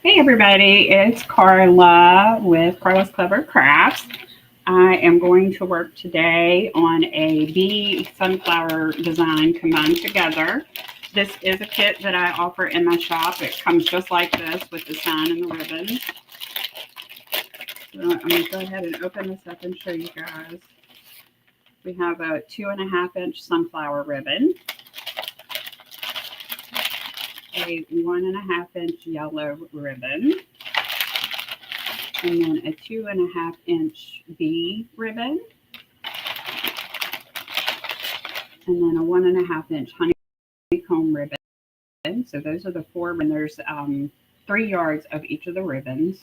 Hey everybody, it's Carla with Carla's Clever Crafts. I am going to work today on a bee sunflower design combined together. This is a kit that I offer in my shop. It comes just like this with the sign and the ribbon. So I'm going to go ahead and open this up and show you guys. We have a 2.5-inch sunflower ribbon, a 1.5-inch yellow ribbon, and then a 2.5-inch bee ribbon, and then a 1.5-inch honeycomb ribbon. So those are the four, and there's 3 yards of each of the ribbons.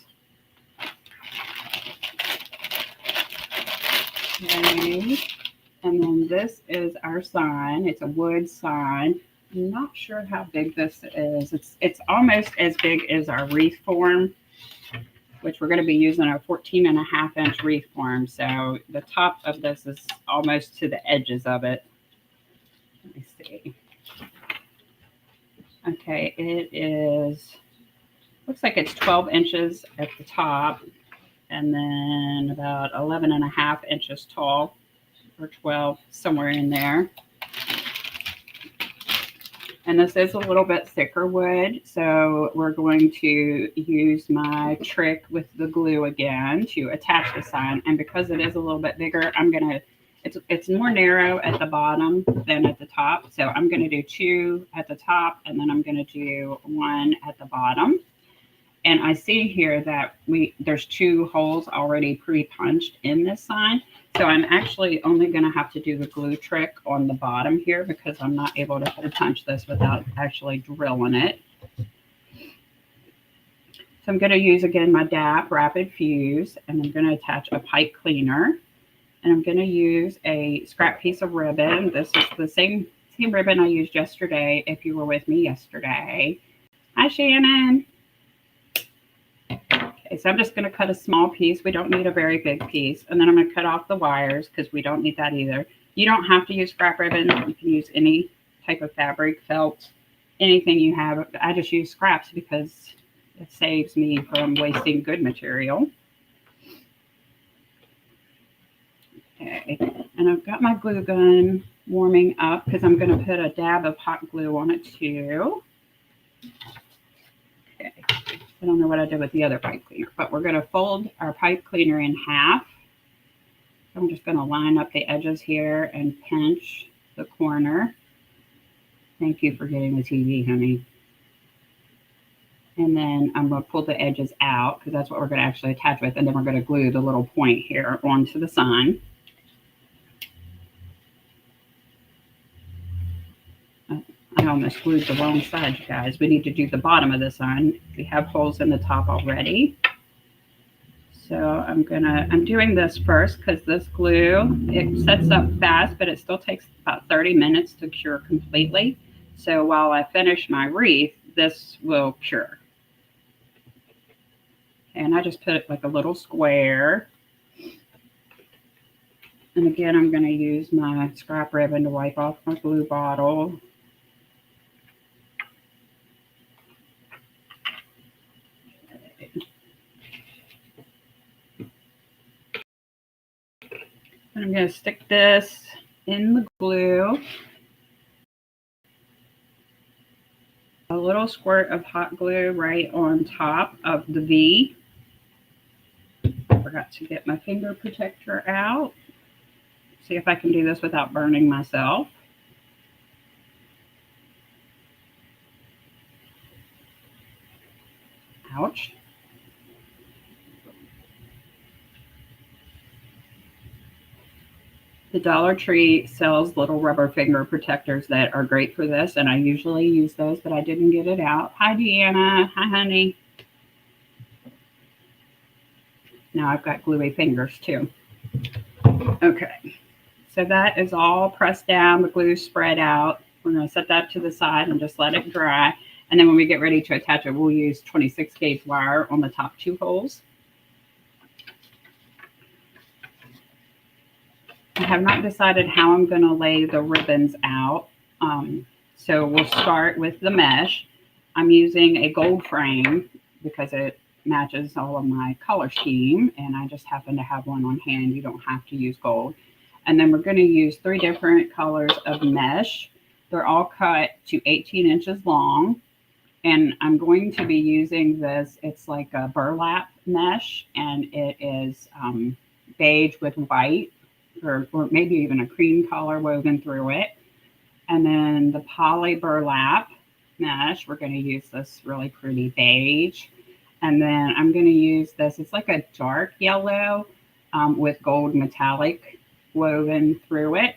Okay. And then this is our sign. It's a wood sign. I'm not sure how big this is. It's almost as big as our wreath form, which we're going to be using a 14.5-inch wreath form. So the top of this is almost to the edges of it. Let me see. Okay, it is, looks like it's 12 inches at the top and then about 11.5 inches tall, or 12, somewhere in there. And this is a little bit thicker wood, so we're going to use my trick with the glue again to attach the sign. And because it is a little bit bigger, it's more narrow at the bottom than at the top. So I'm going to do 2 at the top, and then I'm going to do 1 at the bottom. And I see here that there's 2 holes already pre-punched in this sign. So I'm actually only going to have to do the glue trick on the bottom here because I'm not able to hole punch this without actually drilling it. So I'm going to use again my DAP Rapid Fuse, and I'm going to attach a pipe cleaner. And I'm going to use a scrap piece of ribbon. This is the same ribbon I used yesterday, if you were with me yesterday. Hi, Shannon. Okay, so I'm just going to cut a small piece. We don't need a very big piece. And then I'm going to cut off the wires because we don't need that either. You don't have to use scrap ribbon. You can use any type of fabric, felt, anything you have. I just use scraps because it saves me from wasting good material. Okay, and I've got my glue gun warming up because I'm going to put a dab of hot glue on it too. Okay, I don't know what I did with the other pipe cleaner, but we're going to fold our pipe cleaner in half. I'm just going to line up the edges here and pinch the corner. Thank you for getting the TV, honey. And then I'm going to pull the edges out because that's what we're going to actually attach with. And then we're going to glue the little point here onto the sign. I almost glued the wrong side, you guys. We need to do the bottom of the sign. We have holes in the top already. So I'm doing this first because this glue, it sets up fast, but it still takes about 30 minutes to cure completely. So while I finish my wreath, this will cure. And I just put it like a little square. And again, I'm going to use my scrap ribbon to wipe off my glue bottle. And I'm going to stick this in the glue. A little squirt of hot glue right on top of the V. I forgot to get my finger protector out. See if I can do this without burning myself. Ouch. The Dollar Tree sells little rubber finger protectors that are great for this, and I usually use those, but I didn't get it out. Hi, Deanna. Hi, honey. Now I've got gluey fingers, too. Okay, so that is all pressed down. The glue spread out. We're going to set that to the side and just let it dry. And then when we get ready to attach it, we'll use 26 gauge wire on the top 2 holes. I have not decided how I'm going to lay the ribbons out. So we'll start with the mesh. I'm using a gold frame because it matches all of my color scheme, and I just happen to have one on hand. You don't have to use gold. And then we're going to use 3 different colors of mesh. They're all cut to 18 inches long. And I'm going to be using this. It's like a burlap mesh, and it is beige with white, or maybe even a cream color woven through it. And then the poly burlap mesh, we're going to use this really pretty beige. And then I'm going to use this. It's like a dark yellow with gold metallic woven through it.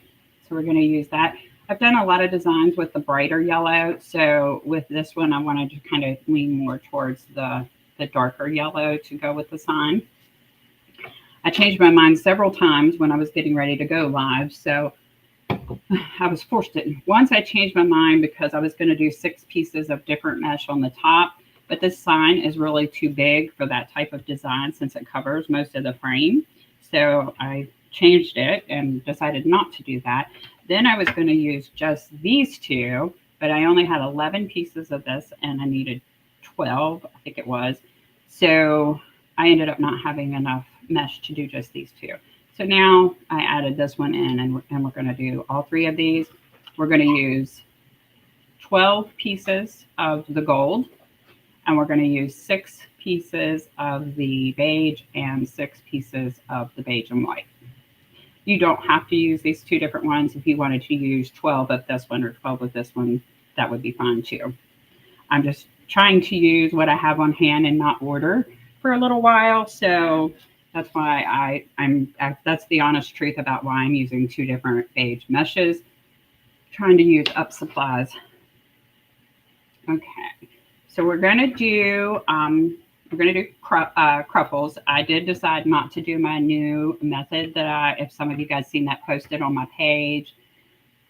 So we're going to use that. I've done a lot of designs with the brighter yellow. So with this one, I wanted to kind of lean more towards the darker yellow to go with the sign. I changed my mind several times when I was getting ready to go live. So I was forced to. Once I changed my mind because I was going to do 6 pieces of different mesh on the top. But this sign is really too big for that type of design since it covers most of the frame. So I changed it and decided not to do that. Then I was going to use just these 2, but I only had 11 pieces of this and I needed 12, I think it was. So I ended up not having enough mesh to do just these 2. So now I added this one in, and we're going to do all 3 of these. We're going to use 12 pieces of the gold, and we're going to use 6 pieces of the beige and 6 pieces of the beige and white. You don't have to use these 2 different ones. If you wanted to use 12 of this one or 12 of this one, that would be fine too. I'm just trying to use what I have on hand and not order for a little while. So that's why that's the honest truth about why I'm using 2 different beige meshes, trying to use up supplies. Okay, so we're going to do Cruffles. I did decide not to do my new method that if some of you guys seen that posted on my page.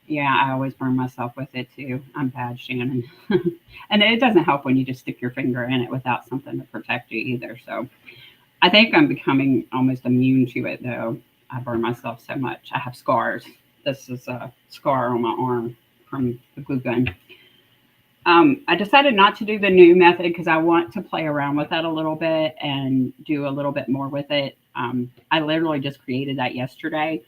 Yeah, I always burn myself with it too. I'm bad, Shannon. And it doesn't help when you just stick your finger in it without something to protect you either. So I think I'm becoming almost immune to it though. I burn myself so much. I have scars. This is a scar on my arm from the glue gun. I decided not to do the new method because I want to play around with that a little bit and do a little bit more with it. I literally just created that yesterday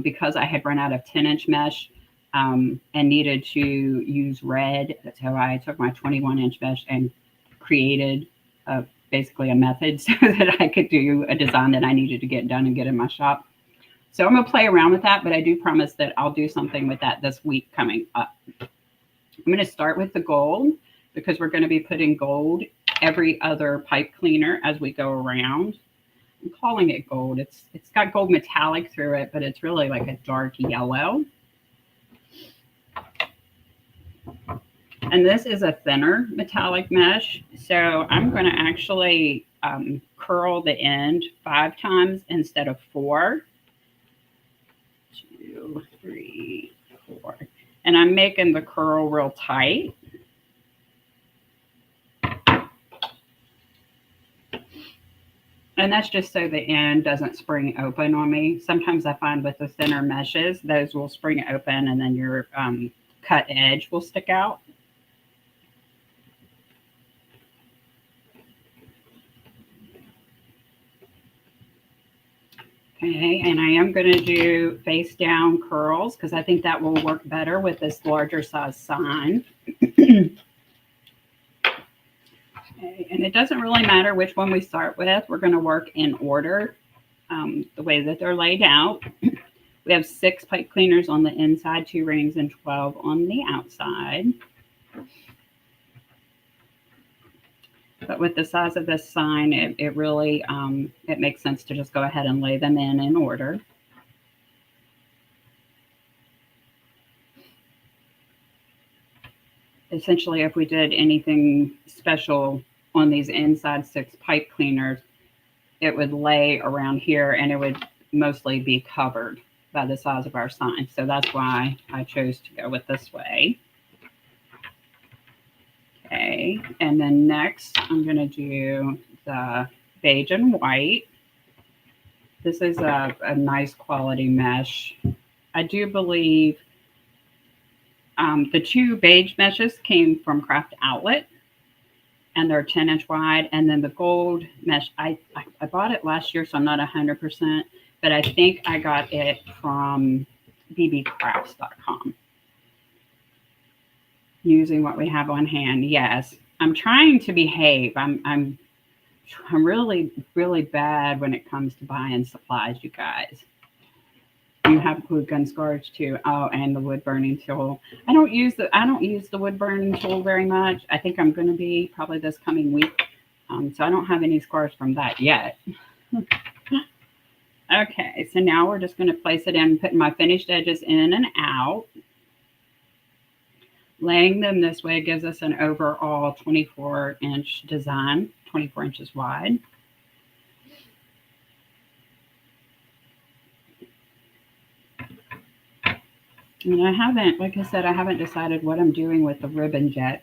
because I had run out of 10-inch mesh and needed to use red. So I took my 21-inch mesh and created basically a method so that I could do a design that I needed to get done and get in my shop. So I'm going to play around with that, but I do promise that I'll do something with that this week coming up. I'm going to start with the gold because we're going to be putting gold every other pipe cleaner as we go around. I'm calling it gold. It's got gold metallic through it, but it's really like a dark yellow. And this is a thinner metallic mesh. So I'm going to actually curl the end 5 times instead of 4. 2, 3, 4. And I'm making the curl real tight. And that's just so the end doesn't spring open on me. Sometimes I find with the thinner meshes, those will spring open and then your cut edge will stick out. Okay, and I am going to do face down curls because I think that will work better with this larger size sign. Okay, and it doesn't really matter which one we start with. We're going to work in order the way that they're laid out. We have 6 pipe cleaners on the inside, 2 rings, and 12 on the outside. But with the size of this sign, it really it makes sense to just go ahead and lay them in order. Essentially, if we did anything special on these inside 6 pipe cleaners, it would lay around here and it would mostly be covered by the size of our sign. So that's why I chose to go with this way. Okay, and then next I'm going to do the beige and white. This is a nice quality mesh. I do believe the 2 beige meshes came from Craft Outlet, and they're 10-inch wide. And then the gold mesh, I bought it last year, so I'm not 100%, but I think I got it from bbcrafts.com. Using what we have on hand, yes. I'm trying to behave. I'm really, really bad when it comes to buying supplies, you guys. You have glue gun scars too. Oh, and the wood burning tool. I don't use the wood burning tool very much. I think I'm going to be probably this coming week. So I don't have any scars from that yet. Okay, so now we're just going to place it in, putting my finished edges in and out. Laying them this way gives us an overall 24-inch design, 24 inches wide. And I haven't, like I said, I haven't decided what I'm doing with the ribbons yet.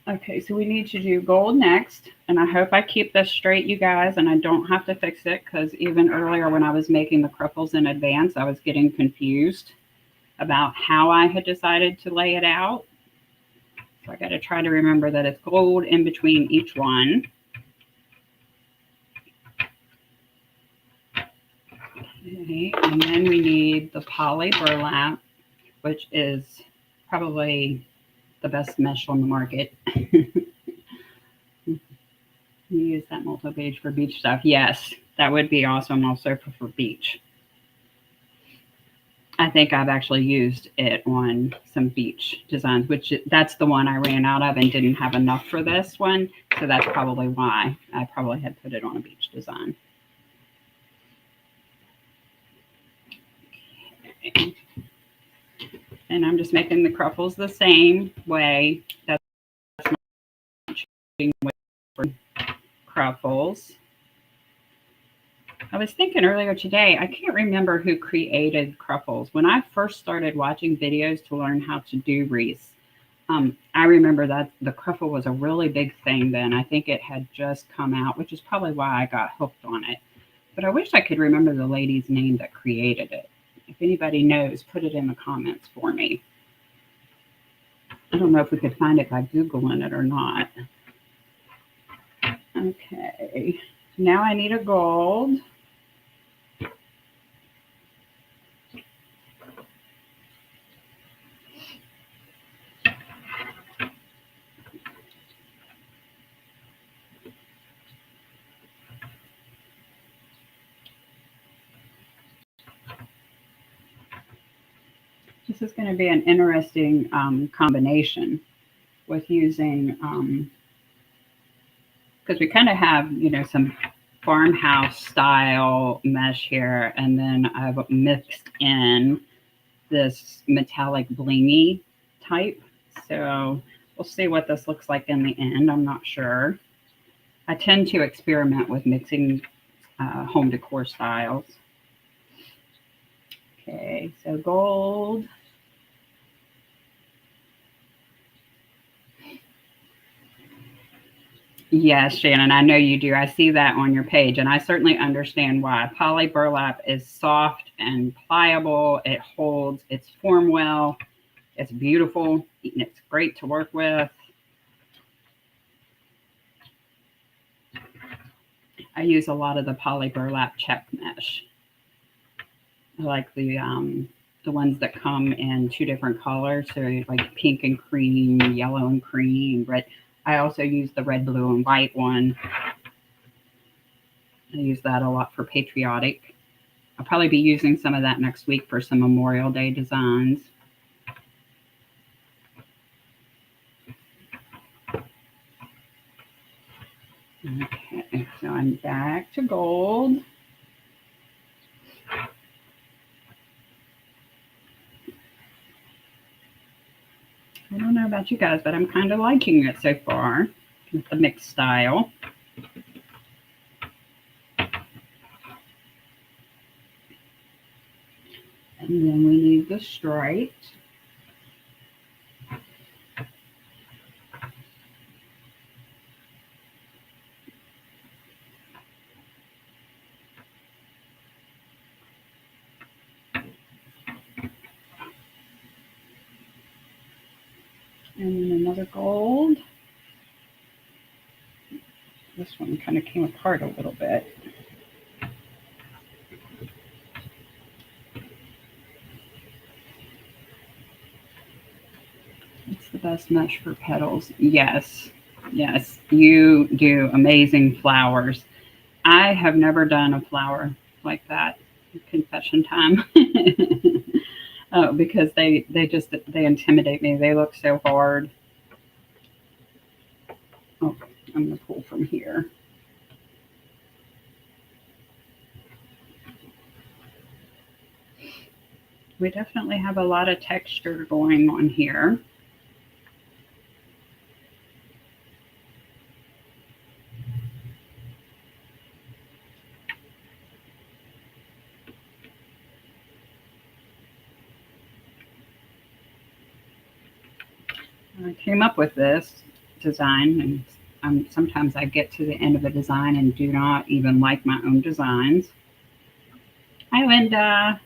Okay, so we need to do gold next. And I hope I keep this straight, you guys, and I don't have to fix it, because even earlier when I was making the Cruffles in advance, I was getting confused about how I had decided to lay it out. So I got to try to remember that it's gold in between each one. Okay, and then we need the poly burlap, which is probably the best mesh on the market. You use that multi-beige for beach stuff. Yes, that would be awesome also for beach. I think I've actually used it on some beach designs, which that's the one I ran out of and didn't have enough for this one. So that's probably why I probably had put it on a beach design. Okay. And I'm just making the Cruffles the same way. That's not changing with Cruffles. I was thinking earlier today, I can't remember who created Cruffles. When I first started watching videos to learn how to do wreaths, I remember that the Cruffle was a really big thing then. I think it had just come out, which is probably why I got hooked on it. But I wish I could remember the lady's name that created it. If anybody knows, put it in the comments for me. I don't know if we could find it by Googling it or not. Okay, now I need a gold. This is going to be an interesting combination with using, because we kind of have, you know, some farmhouse style mesh here, and then I've mixed in this metallic blingy type. So we'll see what this looks like in the end. I'm not sure. I tend to experiment with mixing home decor styles. Okay, so gold. Yes, Shannon, I know you do. I see that on your page, and I certainly understand why. Poly burlap is soft and pliable. It holds its form well. It's beautiful. It's great to work with. I use a lot of the poly burlap check mesh. I like the ones that come in 2 different colors, so like pink and cream, yellow and cream, red. I also use the red, blue, and white one. I use that a lot for patriotic. I'll probably be using some of that next week for some Memorial Day designs. Okay, so I'm back to gold. I don't know about you guys, but I'm kind of liking it so far with the mixed style. And then we need the striped. And then another gold. This one kind of came apart a little bit. It's the best mesh for petals. Yes, yes, you do amazing flowers. I have never done a flower like that. Confession time. Because they intimidate me. They look so hard. Oh, I'm gonna pull from here. We definitely have a lot of texture going on here. I came up with this design, and sometimes I get to the end of a design and do not even like my own designs. Hi, Linda.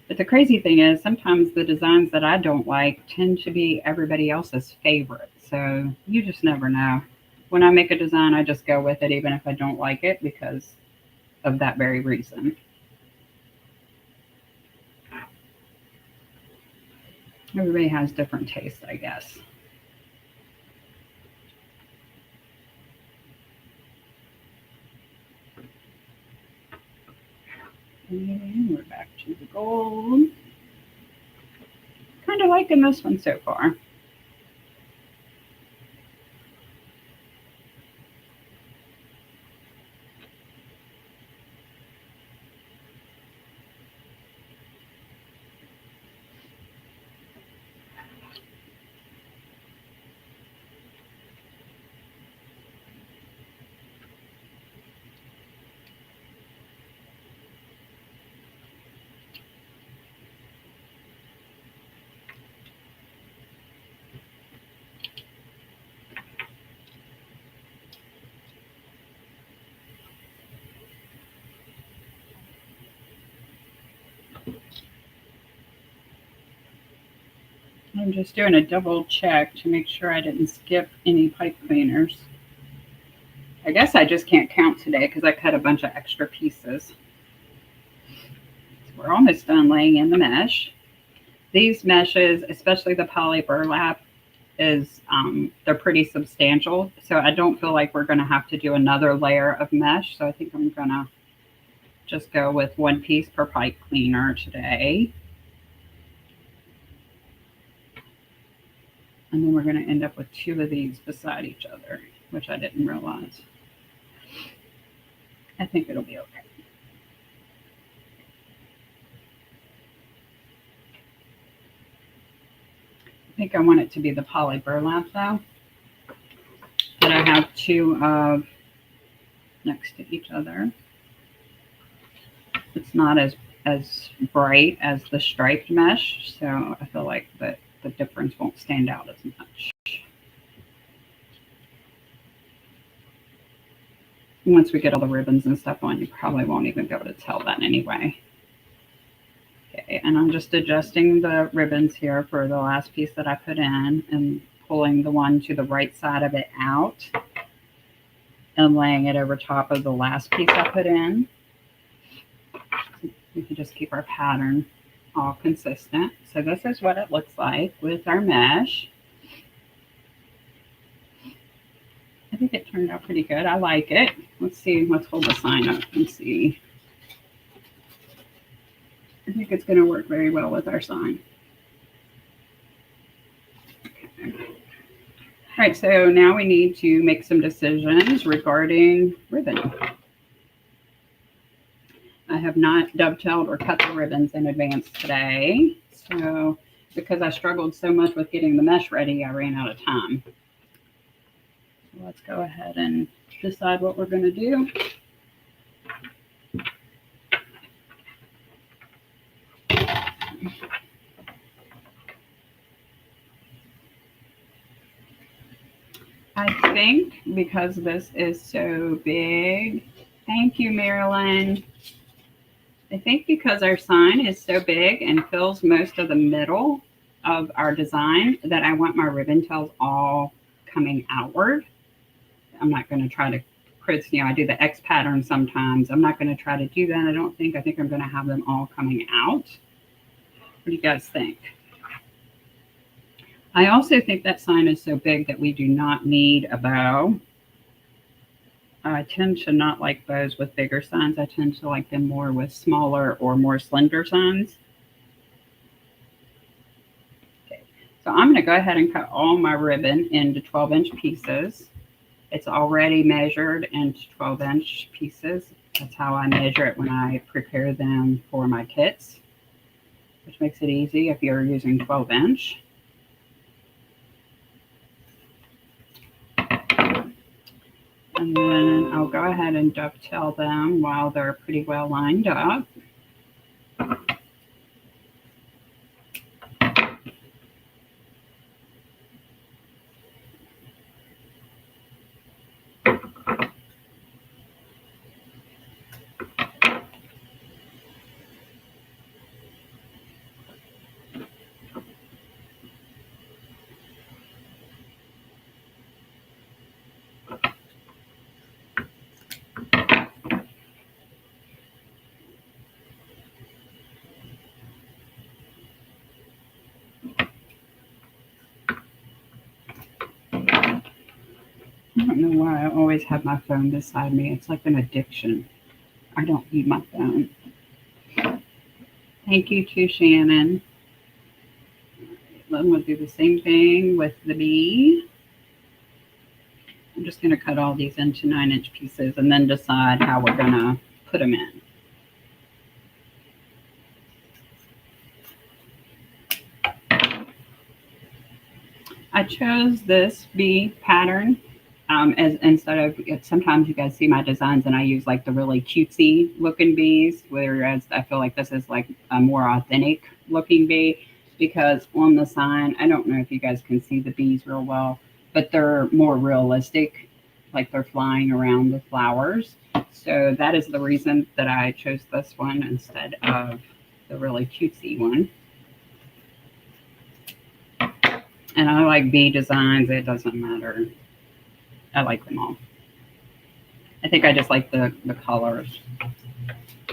But the crazy thing is, sometimes the designs that I don't like tend to be everybody else's favorite. So you just never know. When I make a design, I just go with it, even if I don't like it, because of that very reason. Everybody has different tastes, I guess. And we're back to the gold. Kind of liking this one so far. I'm just doing a double check to make sure I didn't skip any pipe cleaners. I guess I just can't count today because I cut a bunch of extra pieces. So we're almost done laying in the mesh. These meshes, especially the poly burlap, they're pretty substantial. So I don't feel like we're going to have to do another layer of mesh. So I think I'm going to just go with one piece per pipe cleaner today. And then we're going to end up with two of these beside each other, which I didn't realize. I think it'll be okay. I think I want it to be the poly burlap though. But I have two of next to each other. It's not as bright as the striped mesh, so I feel like the difference won't stand out as much. Once we get all the ribbons and stuff on, you probably won't even be able to tell that anyway. Okay, and I'm just adjusting the ribbons here for the last piece that I put in and pulling the one to the right side of it out and laying it over top of the last piece I put in. We can just keep our pattern all consistent. So this is what it looks like with our mesh. I think it turned out pretty good. I like it. Let's see. Let's hold the sign up and see. I think it's going to work very well with our sign. Okay. All right, so now we need to make some decisions regarding ribbon. I have not dovetailed or cut the ribbons in advance today. So because I struggled so much with getting the mesh ready, I ran out of time. So let's go ahead and decide what we're going to do. I think because this is so big, thank you, Marilyn. I think because our sign is so big and fills most of the middle of our design that I want my ribbon tails all coming outward I'm not going to try to, I do the X pattern sometimes. I'm not going to try to do that. I don't think. I think I'm going to have them all coming out. What do you guys think? I also think that sign is so big that we do not need a bow. I tend to not like bows with bigger signs. I tend to like them more with smaller or more slender signs. Okay, so I'm going to go ahead and cut all my ribbon into 12-inch pieces. It's already measured into 12-inch pieces. That's how I measure it when I prepare them for my kits, which makes it easy if you're using 12-inch. And then I'll go ahead and dovetail them while they're pretty well lined up. I don't know why I always have my phone beside me. It's like an addiction. I don't need my phone. Thank you to Shannon. Then we'll do the same thing with the bee. I'm just going to cut all these into 9-inch pieces and then decide how we're going to put them in. I chose this bee pattern as instead of, sometimes you guys see my designs and I use like the really cutesy looking bees, whereas I feel like this is like a more authentic looking bee, because on the sign, I don't know if you guys can see the bees real well, but they're more realistic, like they're flying around the flowers. So that is the reason that I chose this one instead of the really cutesy one. And I like bee designs. It doesn't matter. I like them all. I think I just like the colors.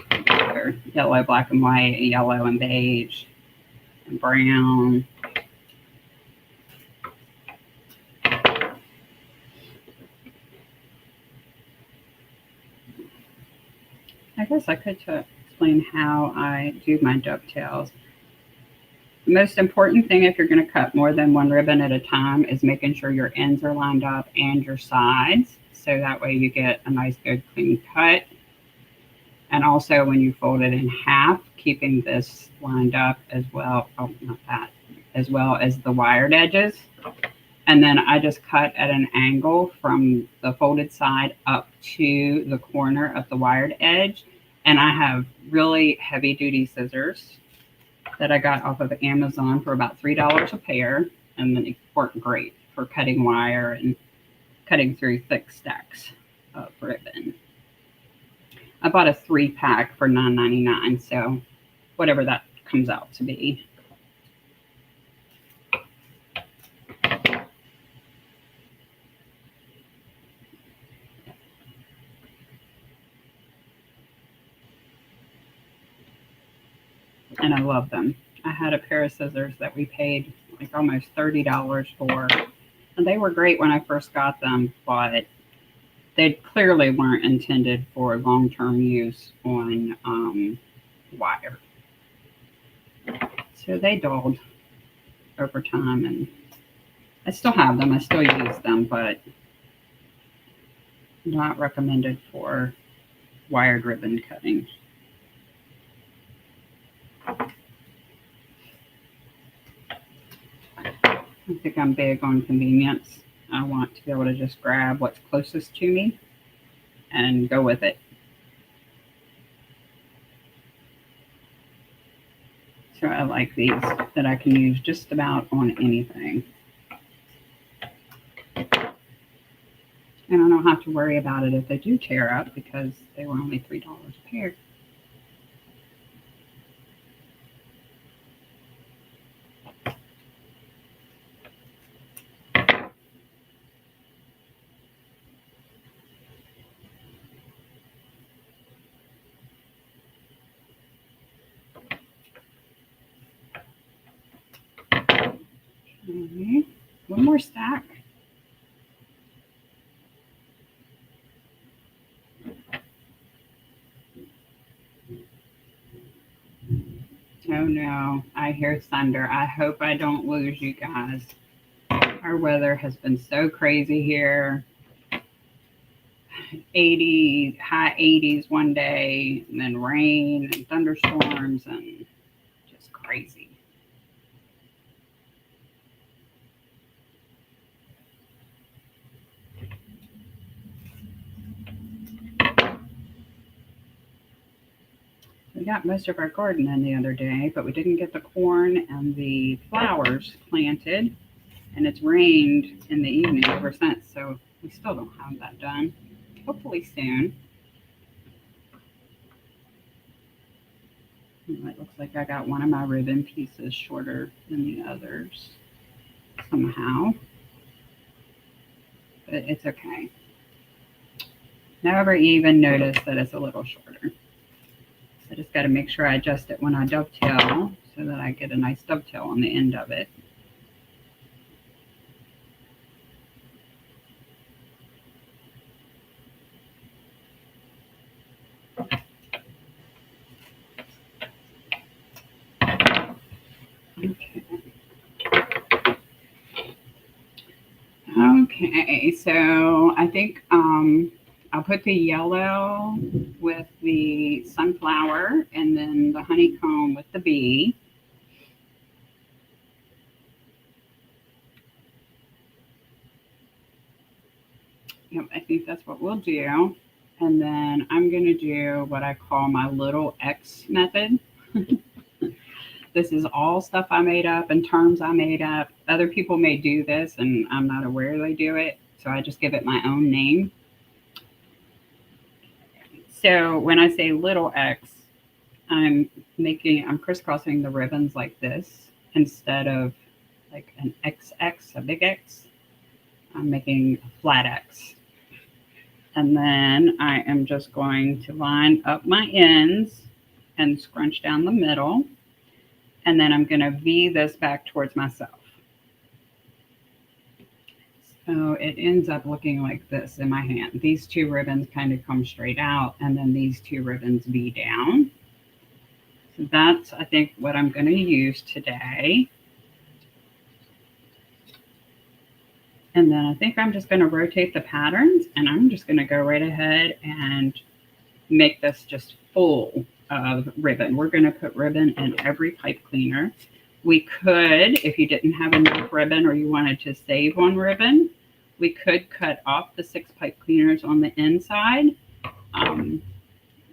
They're yellow, black and white, yellow and beige, and brown. I guess I could explain how I do my dovetails. The most important thing if you're going to cut more than one ribbon at a time is making sure your ends are lined up and your sides. So that way you get a nice, good, clean cut. And also when you fold it in half, keeping this lined up as well. Oh, not that. As well as the wired edges. And then I just cut at an angle from the folded side up to the corner of the wired edge. And I have really heavy duty scissors that I got off of Amazon for about $3 a pair, and then they work great for cutting wire and cutting through thick stacks of ribbon. I bought a 3-pack for $9.99, so whatever that comes out to be. And I love them. I had a pair of scissors that we paid like almost $30 for. And they were great when I first got them, but they clearly weren't intended for long-term use on wire. So they dulled over time, and I still have them. I still use them, but not recommended for wired ribbon cutting. I think I'm big on convenience. I want to be able to just grab what's closest to me and go with it. So I like these that I can use just about on anything. And I don't have to worry about it if they do tear up because they were only $3 a pair. Okay. One more stack. Oh no, I hear thunder. I hope I don't lose you guys. Our weather has been so crazy here. 80, high 80s one day, and then rain and thunderstorms and just crazy. We got most of our garden in the other day, but we didn't get the corn and the flowers planted, and it's rained in the evening ever since, so we still don't have that done. Hopefully soon. It looks like I got one of my ribbon pieces shorter than the others somehow, but it's okay. Never even noticed that it's a little shorter. I just got to make sure I adjust it when I dovetail so that I get a nice dovetail on the end of it. Okay. Okay, so I think I'll put the yellow with the sunflower and then the honeycomb with the bee. Yep, I think that's what we'll do. And then I'm going to do what I call my little X method. This is all stuff I made up and terms I made up. Other people may do this and I'm not aware they do it. So I just give it my own name. So when I say little X, I'm crisscrossing the ribbons like this instead of like an XX, a big X. I'm making a flat X. And then I am just going to line up my ends and scrunch down the middle. And then I'm going to V this back towards myself. So it ends up looking like this in my hand. These two ribbons kind of come straight out, and then these two ribbons V down. So that's, I think, what I'm going to use today. And then I think I'm just going to rotate the patterns, and I'm just going to go right ahead and make this just full of ribbon. We're going to put ribbon in every pipe cleaner. We could, if you didn't have enough ribbon or you wanted to save one ribbon, we could cut off the 6 pipe cleaners on the inside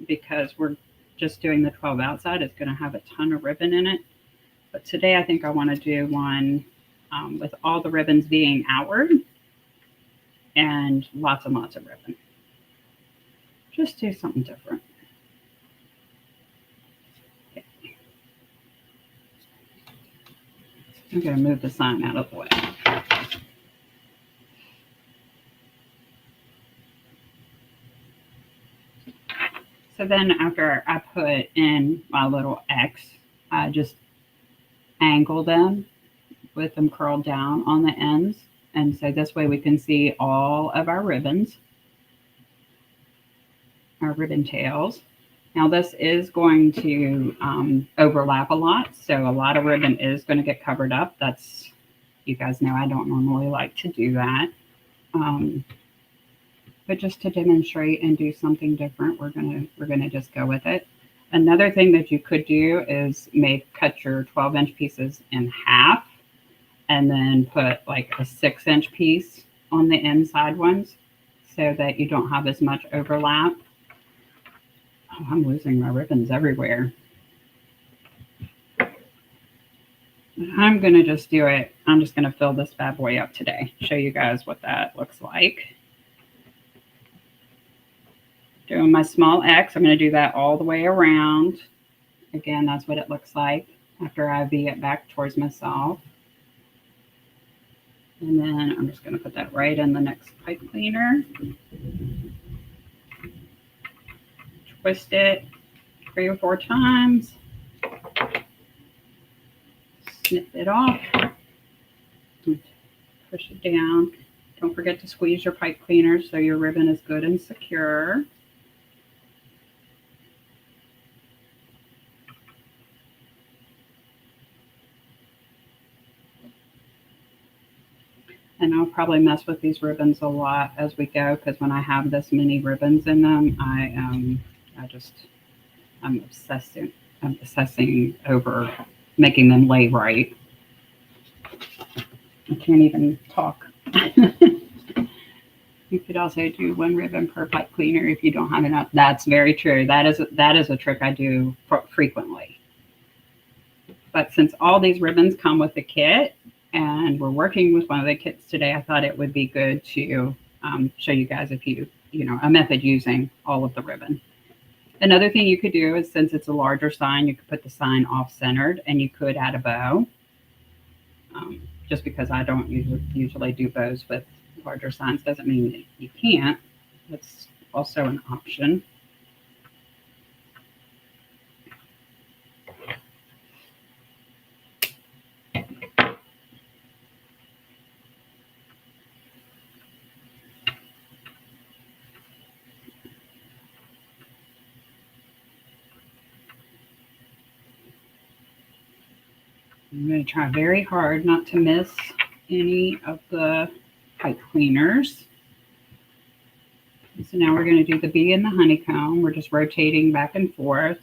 because we're just doing the 12 outside. It's going to have a ton of ribbon in it. But today I think I want to do one with all the ribbons being outward and lots of ribbon. Just do something different. Okay. I'm going to move the sign out of the way. So then after I put in my little X, I just angle them with them curled down on the ends. And so this way we can see all of our ribbons, our ribbon tails. Now this is going to overlap a lot. So a lot of ribbon is going to get covered up. That's, you guys know I don't normally like to do that. But just to demonstrate and do something different, we're gonna just go with it. Another thing that you could do is cut your 12-inch pieces in half and then put like a 6-inch piece on the inside ones so that you don't have as much overlap. Oh, I'm losing my ribbons everywhere. I'm gonna just do it. I'm just gonna fill this bad boy up today. Show you guys what that looks like. Doing my small X, I'm going to do that all the way around. Again, that's what it looks like after I V it back towards myself. And then I'm just going to put that right in the next pipe cleaner. Twist it 3 or 4 times. Snip it off. Push it down. Don't forget to squeeze your pipe cleaner so your ribbon is good and secure. And I'll probably mess with these ribbons a lot as we go because when I have this many ribbons in them, I'm obsessing over making them lay right. I can't even talk. You could also do one ribbon per pipe cleaner if you don't have enough. That's very true. That is a trick I do frequently. But since all these ribbons come with the kit, and we're working with one of the kits today, I thought it would be good to show you guys a method using all of the ribbon. Another thing you could do is, since it's a larger sign, you could put the sign off-centered, and you could add a bow. Just because I don't usually do bows with larger signs doesn't mean that you can't. That's also an option. I'm going to try very hard not to miss any of the pipe cleaners. So now we're going to do the bee and the honeycomb. We're just rotating back and forth.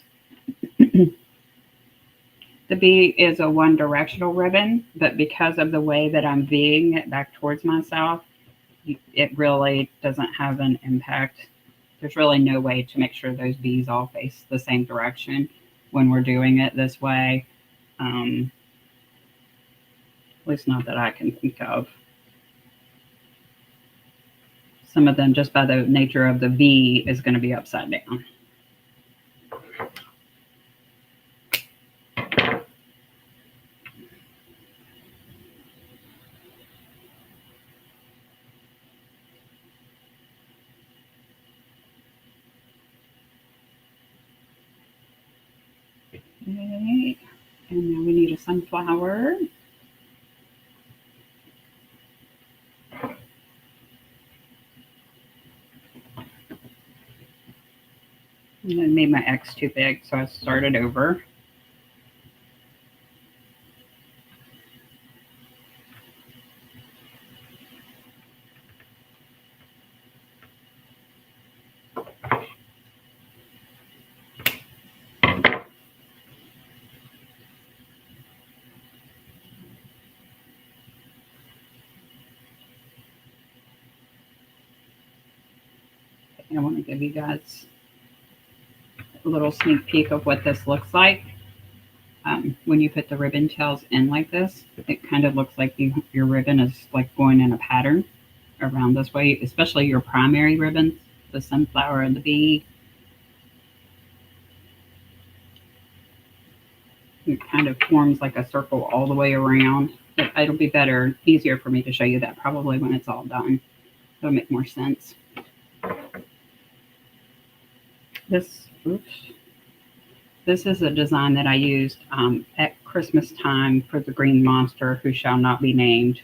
The bee is a one-directional ribbon, but because of the way that I'm V'ing it back towards myself, it really doesn't have an impact. There's really no way to make sure those bees all face the same direction when we're doing it this way. At least not that I can think of. Some of them, just by the nature of the V, is going to be upside down. Okay, and now we need a sunflower. And I made my X too big, so I started over. I want to give you guys a little sneak peek of what this looks like. When you put the ribbon tails in like this, it kind of looks like your ribbon is like going in a pattern around this way, especially your primary ribbons, the sunflower and the bee. It kind of forms like a circle all the way around. It'll be easier for me to show you that probably when it's all done. It'll make more sense. This is a design that I used at Christmas time for the green monster who shall not be named.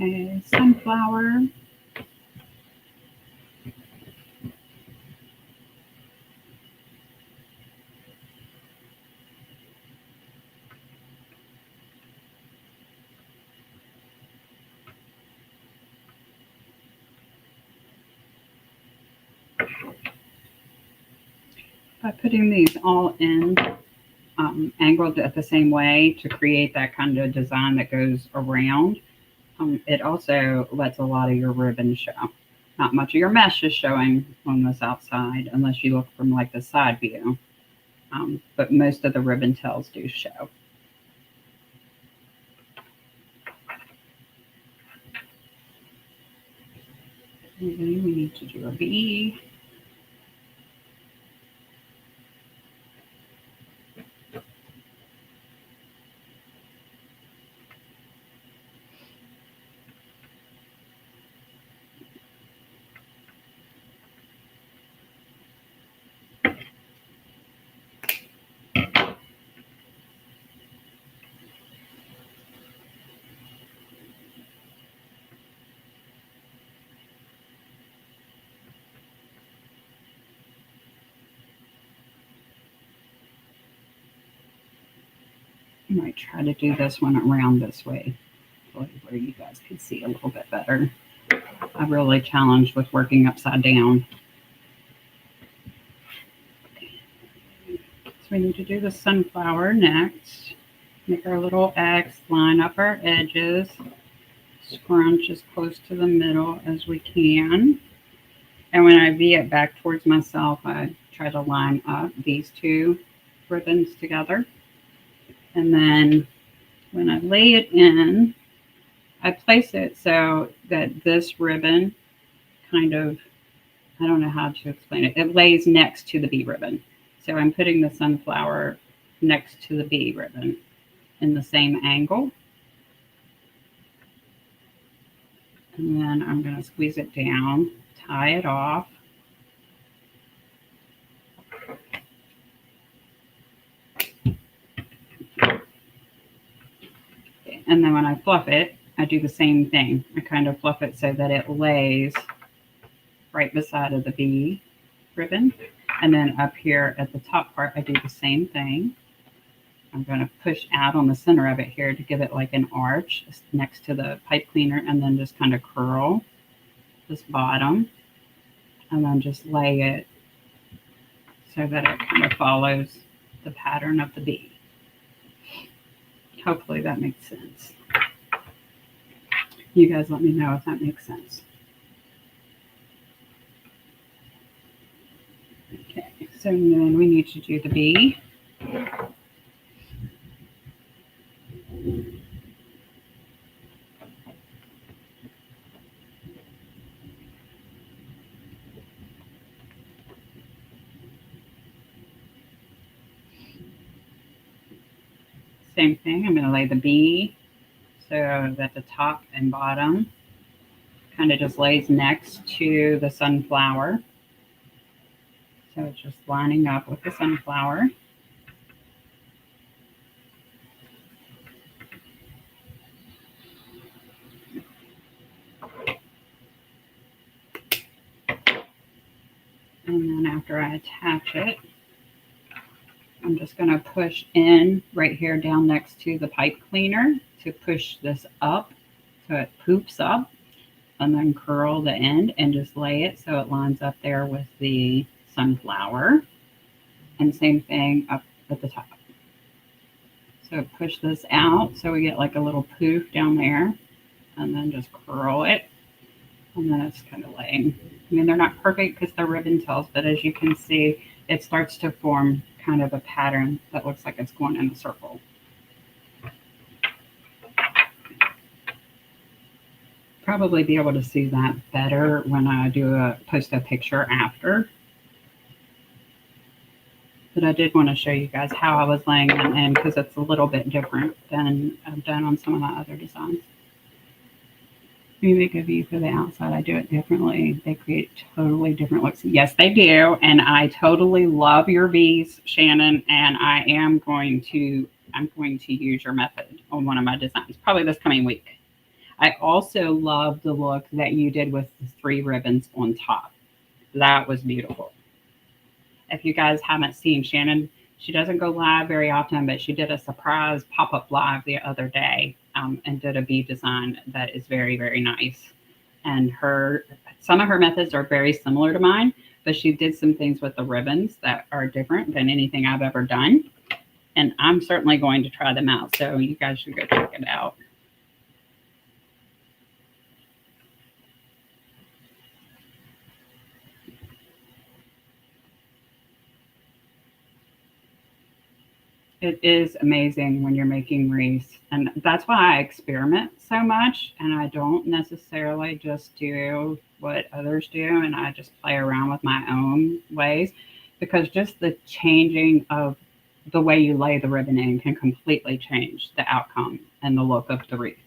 A sunflower. by putting these all in angled at the same way to create that kind of design that goes around. It also lets a lot of your ribbon show. Not much of your mesh is showing on this outside unless you look from like the side view. But most of the ribbon tails do show. And then we need to do a bee. I might try to do this one around this way, where you guys can see a little bit better. I'm really challenged with working upside down. So we need to do the sunflower next. Make our little X, line up our edges, scrunch as close to the middle as we can. And when I V it back towards myself, I try to line up these two ribbons together. And then when I lay it in, I place it so that this ribbon kind of, I don't know how to explain it, it lays next to the bee ribbon. So I'm putting the sunflower next to the bee ribbon in the same angle. And then I'm going to squeeze it down, tie it off. And then when I fluff it, I do the same thing. I kind of fluff it so that it lays right beside of the bee ribbon. And then up here at the top part, I do the same thing. I'm going to push out on the center of it here to give it like an arch next to the pipe cleaner, and then just kind of curl this bottom and then just lay it so that it kind of follows the pattern of the bee. Hopefully that makes sense. You guys let me know if that makes sense. Okay, so then we need to do the bee. Same thing, I'm going to lay the bee so that the top and bottom kind of just lays next to the sunflower. So it's just lining up with the sunflower. And then after I attach it, I'm just going to push in right here down next to the pipe cleaner to push this up so it poops up, and then curl the end and just lay it so it lines up there with the sunflower. And same thing up at the top. So push this out so we get like a little poof down there, and then just curl it. And then it's kind of laying. I mean, they're not perfect because they're ribbon tails, but as you can see, it starts to form kind of a pattern that looks like it's going in a circle. Probably be able to see that better when I post a picture after. But I did want to show you guys how I was laying them in because it's a little bit different than I've done on some of my other designs. We make a view for the outside. I do it differently. They create totally different looks. Yes, they do. And I totally love your bees, Shannon. And I'm going to use your method on one of my designs, probably this coming week. I also love the look that you did with the 3 ribbons on top. That was beautiful. If you guys haven't seen Shannon, she doesn't go live very often, but she did a surprise pop-up live the other day and did a bee design that is very, very nice. And some of her methods are very similar to mine, but she did some things with the ribbons that are different than anything I've ever done. And I'm certainly going to try them out. So you guys should go check it out. It is amazing when you're making wreaths. And that's why I experiment so much. And I don't necessarily just do what others do. And I just play around with my own ways, because just the changing of the way you lay the ribbon in can completely change the outcome and the look of the wreath.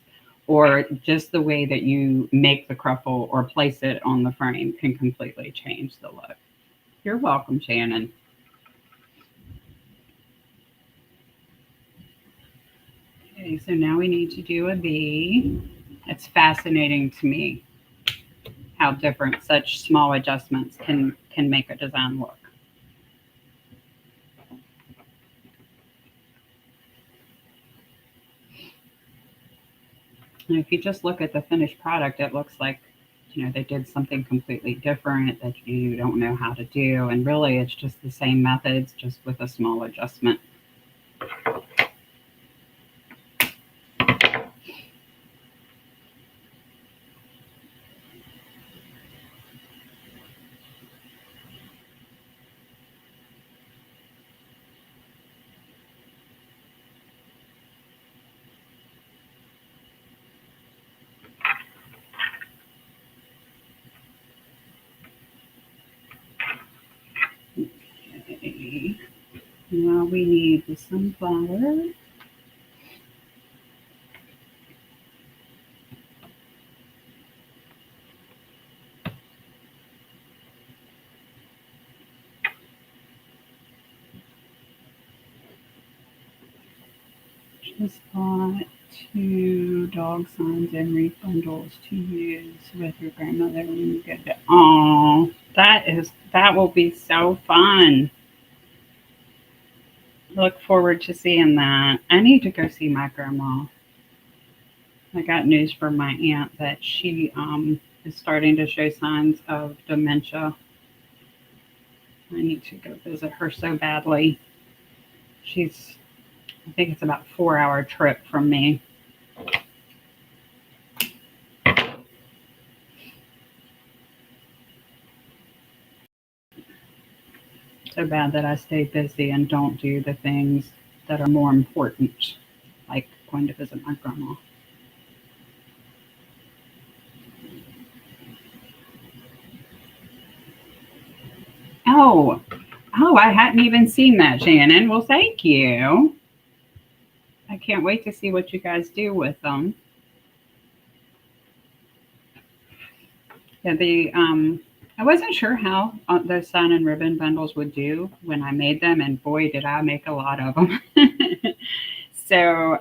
Or just the way that you make the cruffle or place it on the frame can completely change the look. You're welcome, Shannon. Okay, so now we need to do a V. It's fascinating to me how different such small adjustments can make a design look. And if you just look at the finished product, it looks like, they did something completely different that you don't know how to do. And really, it's just the same methods, just with a small adjustment. Okay. Now we need the sunflower. Just bought 2 dog signs and wreath bundles to use with your grandmother when you get it. Oh, that will be so fun. Look forward to seeing that. I need to go see my grandma. I got news from my aunt that she is starting to show signs of dementia. I need to go visit her so badly. I think it's about a 4-hour trip from me. So bad that I stay busy and don't do the things that are more important, like going to visit my grandma. Oh, I hadn't even seen that, Shannon. Well, thank you. I can't wait to see what you guys do with them. Yeah, I wasn't sure how those sign and ribbon bundles would do when I made them, and boy, did I make a lot of them. So,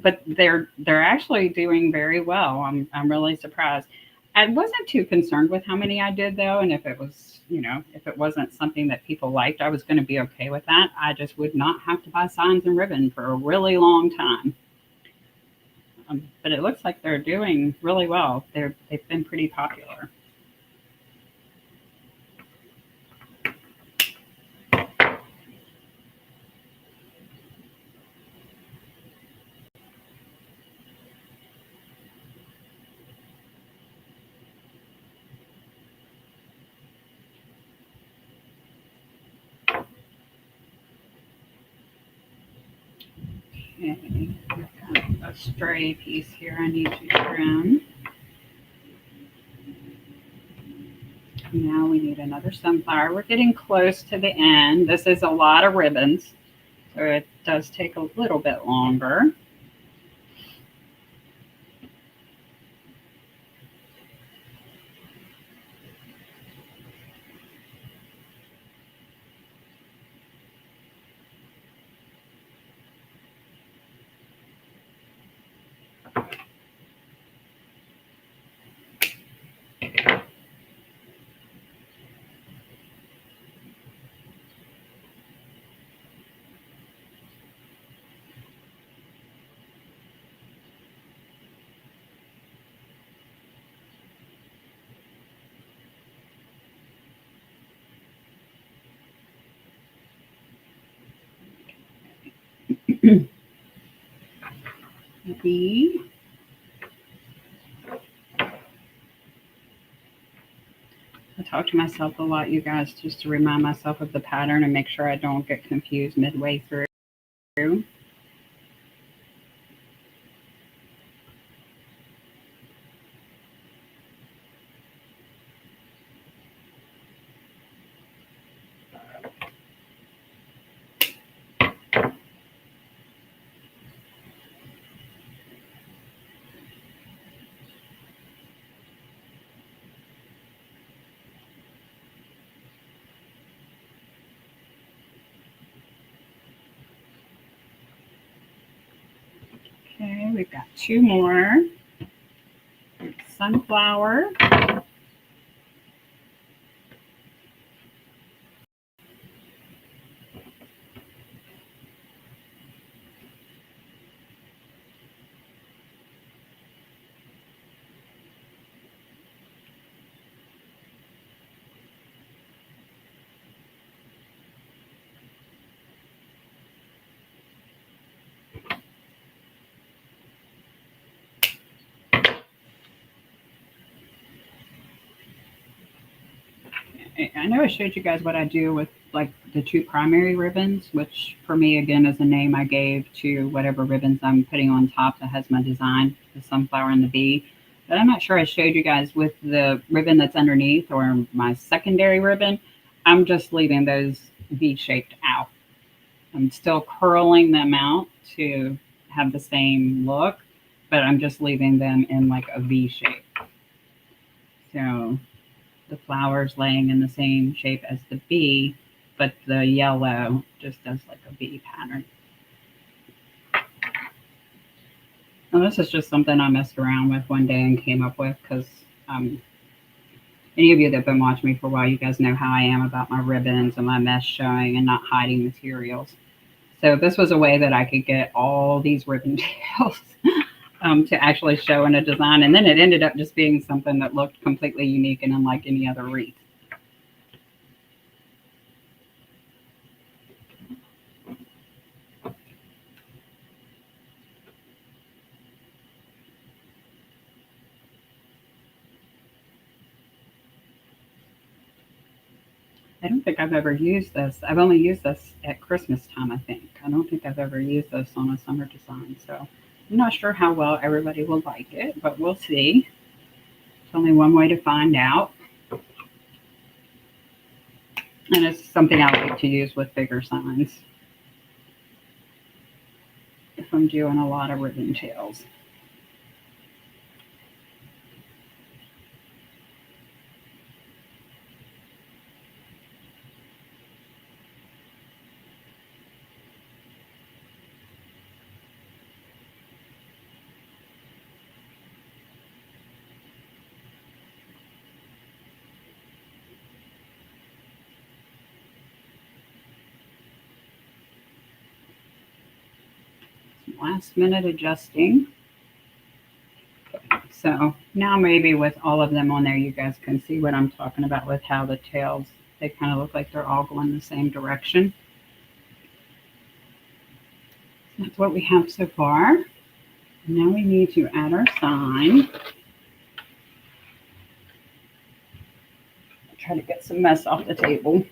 but they're actually doing very well. I'm really surprised. I wasn't too concerned with how many I did though, and if it was, if it wasn't something that people liked, I was going to be okay with that. I just would not have to buy signs and ribbon for a really long time. But it looks like they're doing really well. They've been pretty popular. Okay, I've got a stray piece here I need to trim. Now we need another sunflower. We're getting close to the end. This is a lot of ribbons, so it does take a little bit longer. B. I talk to myself a lot, you guys, just to remind myself of the pattern and make sure I don't get confused midway through. Okay, we've got two more. Sunflower. I know I showed you guys what I do with like the two primary ribbons, which for me again is a name I gave to whatever ribbons I'm putting on top that has my design, the sunflower and the bee. But I'm not sure I showed you guys with the ribbon that's underneath or my secondary ribbon. I'm just leaving those V-shaped out. I'm still curling them out to have the same look, but I'm just leaving them in like a V shape. So the flowers laying in the same shape as the bee, but the yellow just does like a bee pattern. And this is just something I messed around with one day and came up with because any of you that have been watching me for a while, you guys know how I am about my ribbons and my mesh showing and not hiding materials. So this was a way that I could get all these ribbon tails to actually show in a design. And then it ended up just being something that looked completely unique and unlike any other wreath. I don't think I've ever used this. I've only used this at Christmas time, I think. I don't think I've ever used this on a summer design. So I'm not sure how well everybody will like it, but we'll see. It's only one way to find out. And it's something I like to use with bigger signs if I'm doing a lot of ribbon tails. Last minute adjusting. So now maybe with all of them on there, you guys can see what I'm talking about with how the tails, they kind of look like they're all going the same direction. That's what we have so far. Now we need to add our sign. Try to get some mess off the table.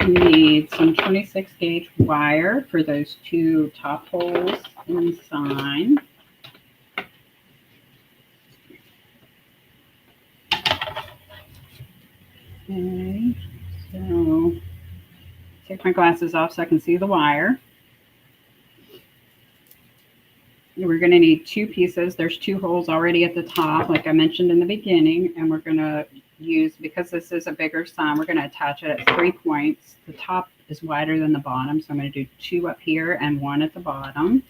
We need some 26 gauge wire for those two top holes in the sign. Okay, so take my glasses off so I can see the wire. We're going to need two pieces. There's two holes already at the top, like I mentioned in the beginning, and we're going to use, because this is a bigger sign, we're going to attach it at 3 points. The top is wider than the bottom, so I'm going to do two up here and one at the bottom.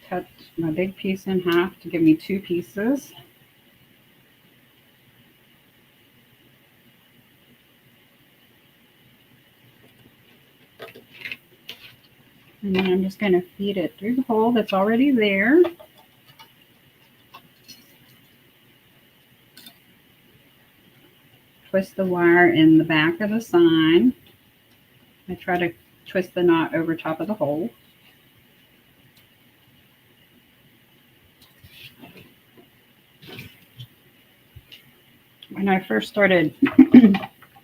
Cut my big piece in half to give me two pieces. And then I'm just going to feed it through the hole that's already there. Twist the wire in the back of the sign. I try to twist the knot over top of the hole. When I first started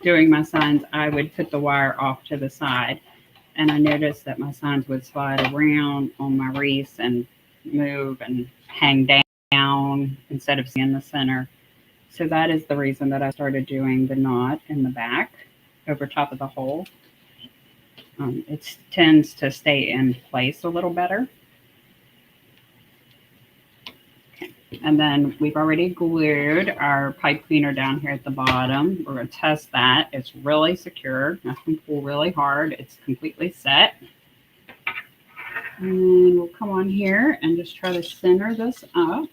doing my signs, I would put the wire off to the side, and I noticed that my signs would slide around on my wreaths and move and hang down instead of staying in the center. So that is the reason that I started doing the knot in the back over top of the hole. It tends to stay in place a little better. Okay. And then we've already glued our pipe cleaner down here at the bottom. We're going to test that. It's really secure. Nothing pull really hard. It's completely set. And we'll come on here and just try to center this up.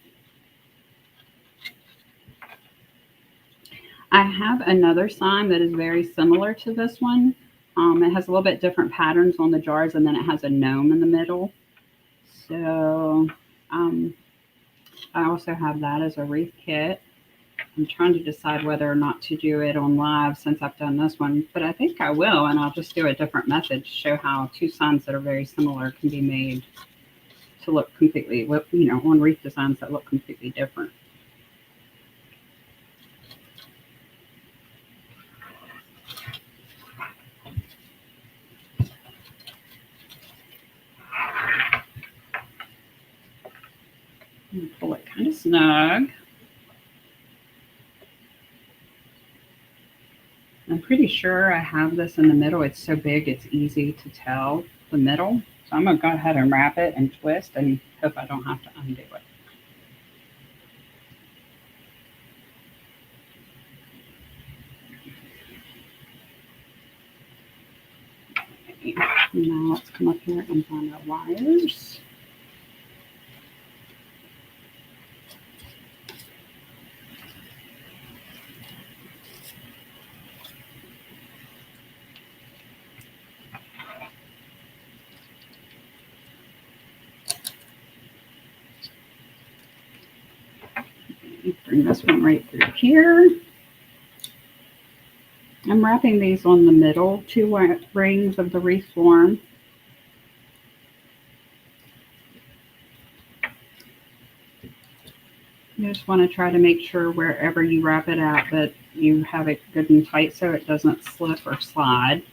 I have another sign that is very similar to this one. It has a little bit different patterns on the jars, and then it has a gnome in the middle. So I also have that as a wreath kit. I'm trying to decide whether or not to do it on live since I've done this one, but I think I will, and I'll just do a different method to show how two signs that are very similar can be made to look completely, on wreath designs that look completely different. Pull it kind of snug. I'm pretty sure I have this in the middle. It's so big, it's easy to tell the middle. So I'm going to go ahead and wrap it and twist and hope I don't have to undo it. Okay. Now let's come up here and find our wires. Bring this one right through here. I'm wrapping these on the middle two rings of the wreath form. You just want to try to make sure wherever you wrap it at that you have it good and tight so it doesn't slip or slide.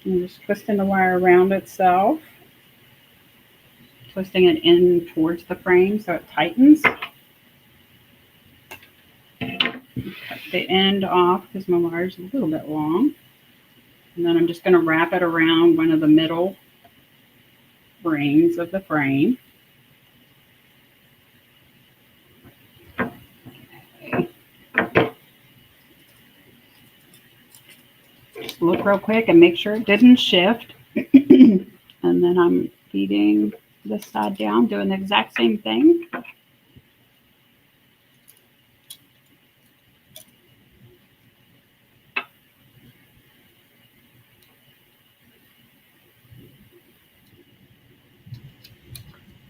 And just twisting the wire around itself, twisting it in towards the frame so it tightens. Cut the end off because my wire is a little bit long. And then I'm just going to wrap it around one of the middle rings of the frame. Okay. Just look real quick and make sure it didn't shift. And then I'm feeding this side down, doing the exact same thing.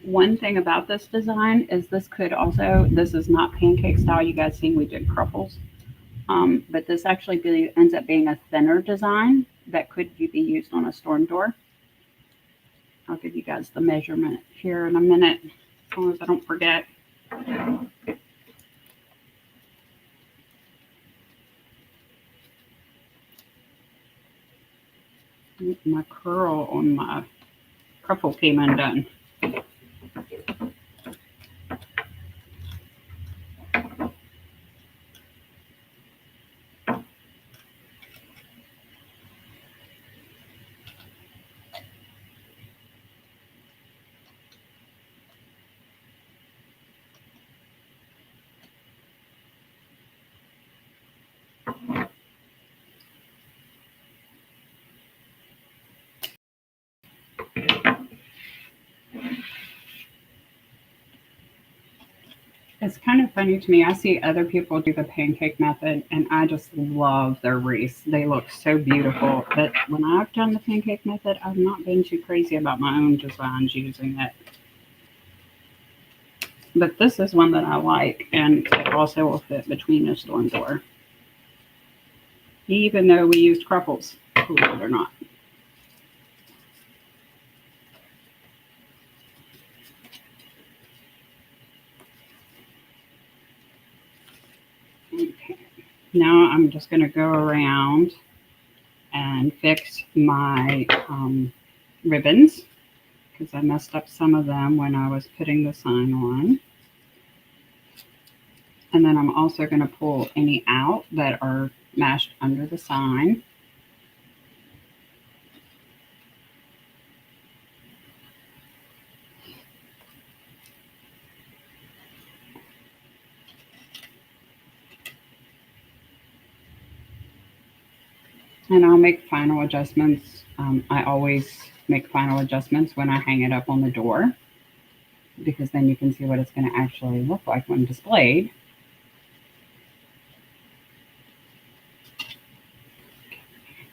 One thing about this design is this is not pancake style. You guys seen we did Cruffles. But this actually ends up being a thinner design that could be used on a storm door. I'll give you guys the measurement here in a minute, as long as I don't forget. My curl on my Cruffle came undone. It's kind of funny to me. I see other people do the pancake method, and I just love their wreaths. They look so beautiful. But when I've done the pancake method, I've not been too crazy about my own designs using it. But this is one that I like, and it also will fit between the storm door, even though we used Cruffles, believe it or not. Okay. Now I'm just going to go around and fix my ribbons because I messed up some of them when I was putting the sign on. And then I'm also going to pull any out that are mashed under the sign. And I'll make final adjustments. I always make final adjustments when I hang it up on the door because then you can see what it's going to actually look like when displayed.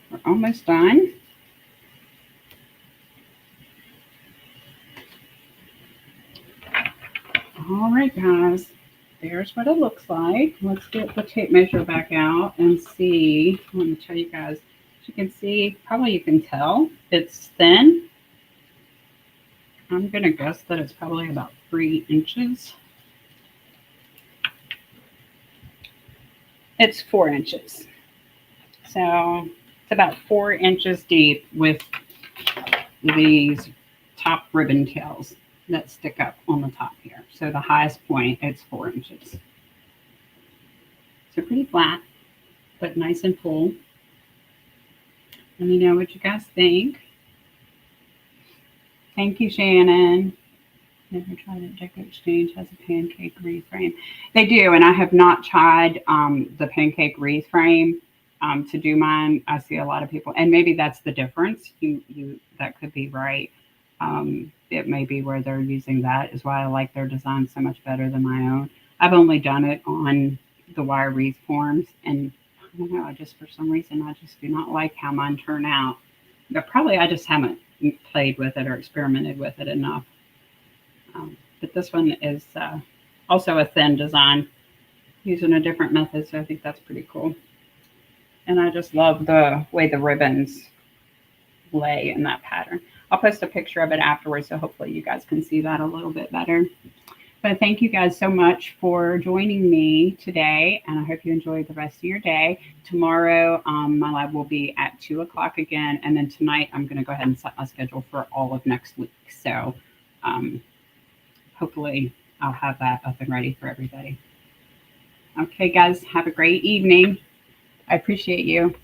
We're almost done. All right, guys, there's what it looks like. Let's get the tape measure back out and see. Let me show you guys. As you can see, probably you can tell it's thin. I'm going to guess that it's probably about 3 inches. It's 4 inches. So it's about 4 inches deep with these top ribbon tails that stick up on the top here. So the highest point, it's 4 inches. So pretty flat, but nice and full. Let me know what you guys think. Thank you, Shannon. Never tried it. Deco Exchange has a pancake wreath frame. They do, and I have not tried the pancake wreath frame to do mine. I see a lot of people, and maybe that's the difference. That could be right. It may be where they're using that is why I like their design so much better than my own. I've only done it on the wire wreath forms, and I don't know, I just for some reason I just do not like how mine turn out. But probably I just haven't played with it or experimented with it enough. But this one is also a thin design using a different method, so I think that's pretty cool. And I just love the way the ribbons lay in that pattern. I'll post a picture of it afterwards, so hopefully you guys can see that a little bit better. But thank you guys so much for joining me today, and I hope you enjoyed the rest of your day. Tomorrow, my live will be at 2 o'clock again, and then tonight I'm going to go ahead and set my schedule for all of next week. So hopefully I'll have that up and ready for everybody. Okay, guys, have a great evening. I appreciate you.